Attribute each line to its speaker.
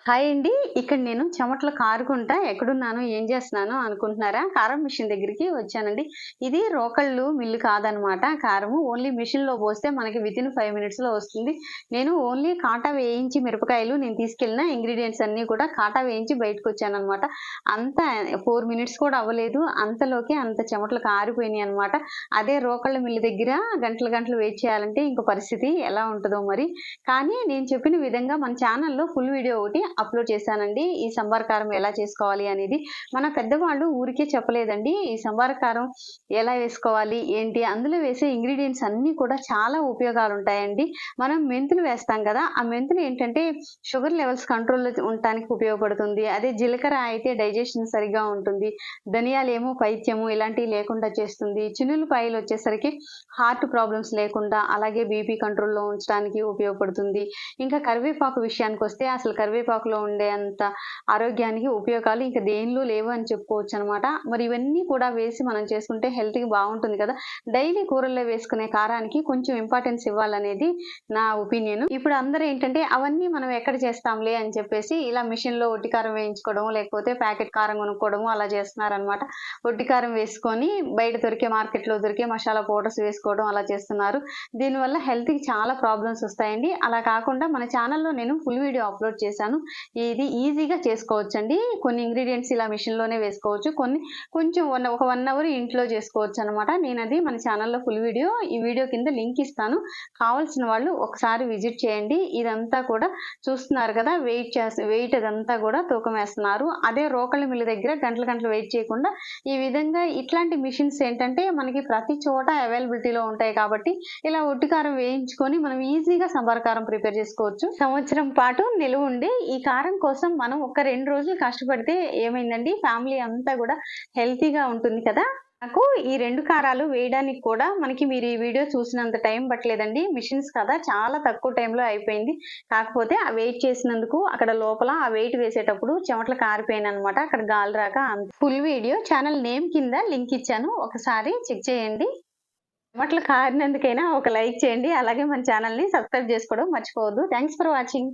Speaker 1: Hi అండి. ఇక్కడ నేను చెమటలు కారుకుంటా ఎక్కడున్నాను, ఏం చేస్తున్నాను అనుకుంటున్నారా? కారం మిషన్ దగ్గరికి వచ్చానండి. ఇది రోకళ్ళు మిల్లు కాదనమాట కారము. ఓన్లీ మిషన్‌లో పోస్తే మనకి వితిన్ 5 మినిట్స్‌లో వస్తుంది. నేను ఓన్లీ కాటా వేయించి మిరపకాయలు నేను తీసుకెళ్ళిన ఇంగ్రీడియెంట్స్ అన్నీ కూడా కాటా వేయించి బయటకొచ్చాననమాట. అంత 4 మినిట్స్ కూడా అవ్వలేదు. అంతలోకే అంత చెమటలు కారిపోయినాయనమాట. అదే రోకళ్ళ మిల్లు దగ్గర గంటలు గంటలు వెయిట్ చేయాలంటే ఇంక పరిస్థితి ఎలా ఉంటదో మరి. కానీ నేను చెప్పిన విధంగా మన ఛానెల్‌లో ఫుల్ వీడియో ఒకటి అప్లోడ్ చేశానండి. ఈ సంబార కారం ఎలా చేసుకోవాలి అనేది. మన పెద్దవాళ్ళు ఊరికే చెప్పలేదండి. ఈ సంబార కారం ఎలా వేసుకోవాలి, ఏంటి అందులో వేసే ఇంగ్రీడియెంట్స్ అన్నీ కూడా చాలా ఉపయోగాలు ఉంటాయండి. మనం మెంతులు వేస్తాం కదా! ఆ మెంతులు ఏంటంటే షుగర్ లెవెల్స్ కంట్రోల్‌లో ఉండటానికి ఉపయోగపడుతుంది. అదే జీలకర్ర అయితే డైజెషన్ సరిగ్గా ఉంటుంది. ధనియాలేమో పైత్యము ఇలాంటివి లేకుండా చేస్తుంది. చిన్నుల్లిపాయలు వచ్చేసరికి హార్ట్ ప్రాబ్లమ్స్ లేకుండా అలాగే బీపీ కంట్రోల్‌లో ఉంచడానికి ఉపయోగపడుతుంది. ఇంకా కరివేపాకు విషయానికొస్తే అసలు కరివేపాకులో ఉండే అంత ఆరోగ్యానికి ఉపయోగాలు ఇంక దేనిలో లేవు అని చెప్పుకోవచ్చనమాట. మరి ఇవన్నీ కూడా వేసి మనం చేసుకుంటే హెల్త్‌కి బావుంటుంది కదా! డైలీ కూరల్లో వేసుకునే కారానికి కొంచెం ఇంపార్టెన్స్ ఇవ్వాలనేది నా ఒపీనియన్. ఇప్పుడు అందరూ ఏంటంటే అవన్నీ మనం ఎక్కడ చేస్తాంలే అని చెప్పేసి ఇలా మిషన్‌లో ఒట్టి కారం వేయించుకోవడం, లేకపోతే ప్యాకెట్ కారం కొనుక్కోవడము అలా చేస్తున్నారనమాట. ఒట్టి కారం వేసుకొని బయట దొరికే మార్కెట్‌లో దొరికే మసాలా పౌడర్స్ వేసుకోవడం అలా చేస్తున్నారు. దీనివల్ల హెల్త్‌కి చాలా ప్రాబ్లమ్స్ వస్తాయండి. అలా కాకుండా మన ఛానెల్‌లో నేను ఫుల్ వీడియో అప్లోడ్ చేశాను. ఇది ఈజీగా చేసుకోవచ్చండి. కొన్ని ఇంగ్రీడియెంట్స్ ఇలా మిషన్‌లోనే వేసుకోవచ్చు. కొన్ని కొంచెం ఒక 1 అవర్ ఇంట్లో చేసుకోవచ్చనమాట. నేనది మన ఛానెల్‌లో ఫుల్ వీడియో ఈ వీడియో కింద లింక్ ఇస్తాను. కావాల్సిన వాళ్ళు ఒకసారి విజిట్ చేయండి. ఇదంతా కూడా చూస్తున్నారు కదా! వెయిట్ అదంతా కూడా తూకం వేస్తున్నారు. అదే రోకళ్ళ మిల్లు దగ్గర గంటలు గంటలు వెయిట్ చేయకుండా ఈ విధంగా ఇట్లాంటి మిషన్స్ ఏంటంటే మనకి ప్రతి చోట అవైలబిలిటీలో ఉంటాయి కాబట్టి ఇలా ఒట్టి కారం వేయించుకొని మనం ఈజీగా సంబార కారం ప్రిపేర్ చేసుకోవచ్చు. సంవత్సరం పాటు నిలువుండే ఈ కారం కోసం మనం ఒక 2 రోజులు కష్టపడితే ఏమైందండి ఫ్యామిలీ అంతా కూడా హెల్తీగా ఉంటుంది కదా! నాకు ఈ 2 కారాలు వేయడానికి కూడా మీరు ఈ వీడియో చూసినంత టైం పట్టలేదండి. మిషన్స్ కదా చాలా తక్కువ టైంలో అయిపోయింది. కాకపోతే ఆ వెయిట్ చేసినందుకు అక్కడ లోపల ఆ వెయిట్ వేసేటప్పుడు చెమటలు కారిపోయాననమాట. అక్కడ గాలి రాక ఫుల్ వీడియో ఛానల్ నేమ్ కింద లింక్ ఇచ్చాను. ఒకసారి చెక్ చేయండి. చెమటలు కారినందుకైనా ఒక లైక్ చేయండి. అలాగే మన ఛానల్‌ని సబ్స్క్రైబ్ చేసుకోవడం మర్చిపోవద్దు. Thanks for watching.